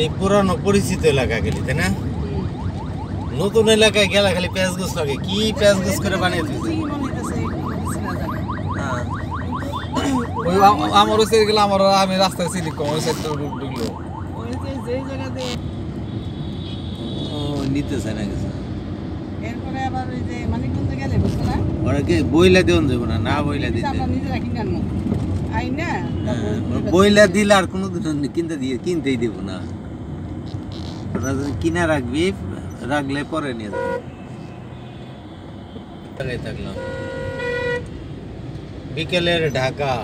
এই পুরানো পরিচিত এলাকা গেলি তাই না? নতুন এলাকায় গেলা খালি পেঁয়াজ গোছ লাগে, কি পেঁয়াজ গোছ করে বানিয়ে দিয়েছে। আমার ওই সাইড গেলে আমার আমি রাস্তায় সিলিক কম ওই সাইড ঢুকলো নিতেছে না কিছু। এরপরে আবার ওই যে মানিকগঞ্জে গেলে বুঝছো না, ওরা কি বইলা দেওয়া যাবে না? না বইলা দিতে আমরা নিজেরা কিনে আনবো আই না, বইলা দিলে আর কোনোদিন কিনতেই দেব না। ওরা যদি কিনা রাখবি, রাখলে পরে নিয়ে যাবে। থাকলাম বিকেলের ঢাকা।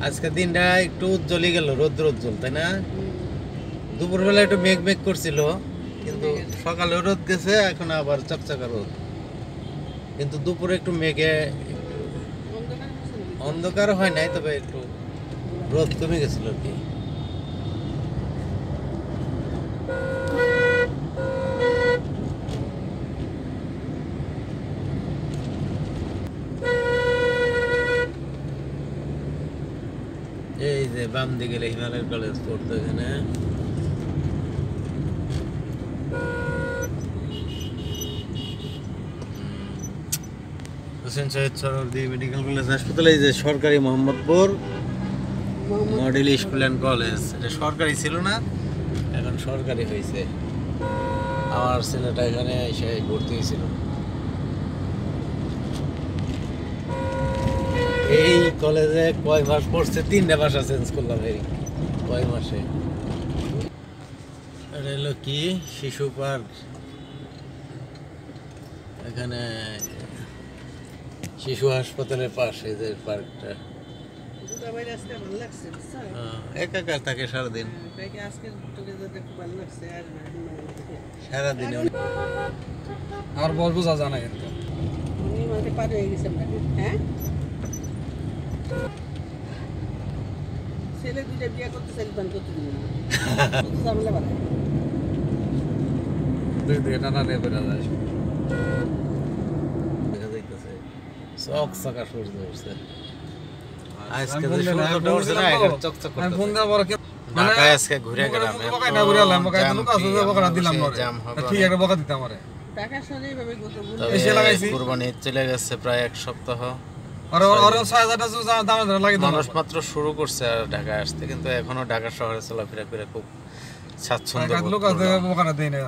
আজকে দিনটা একটু উজ্জ্বলই গেল, রৌদ্র উজ্জ্বল তাই না? দুপুরবেলা একটু মেঘ মেঘ করছিল, কিন্তু সকালে রোদ গেছে, এখন আবার চকচকা রোদ। কিন্তু দুপুরে একটু মেঘে অন্ধকার হয় নাই, তবে একটু রোদ কমে গেছিল আর কি। এই যে বাম দিকে হিমালয়ের কলেজ পড়তো এখানে। হোসেন শহীদ সরোয়ার্দী মেডিকেল কলেজ হাসপাতাল, এই যে সরকারি Mohammadpur model school and college. এটা সরকারি ছিল না, এখন সরকারি হয়েছে। আমার ছেলেটা এখানে এসে ভর্তি হয়েছিল। এই কলেজে কয় মাস পড়ছে, 3টা ভাষা চেঞ্জ করলাম এই কয় মাসে। এটা হলো কি শিশু পার্ক, এখানে শিশু হাসপাতালের পাশে যে পার্কটা। একাকার থাকে সারাদিন, সারাদিন আমার বল বোঝা জানা কিন্তু ছেলে দুইটা বিয়ে করতে চাইলাম, করতে দিল না। দুই দিকে টানা নিয়ে বেড়া যায়। দেখা যাইতেছে চকচকা সূর্য উঠছে। আজকে যে সূর্যটা উঠছে না, এটা চকচক করতেছে। আমি ফোন দেওয়ার পরে ঢাকায় আজকে ঘুরে গেলাম, বকাই না ঘুরে এলাম, বকাই তো কাছে বকাটা দিলাম না, ঠিক একটা বকা দিতে আমারে। ঢাকা শহরে এইভাবে কত এসে লাগাইছি। কুরবানি চলে গেছে প্রায় 1 সপ্তাহ। আর 6000 টাকা দামে লাগে মানুষ মাত্র শুরু করছে আর ঢাকায় আসতে, কিন্তু এখনো ঢাকা শহরে চলাফেরা করে খুব স্বাচ্ছন্দ্য বোধ লোক আছে বকাটা দেই না।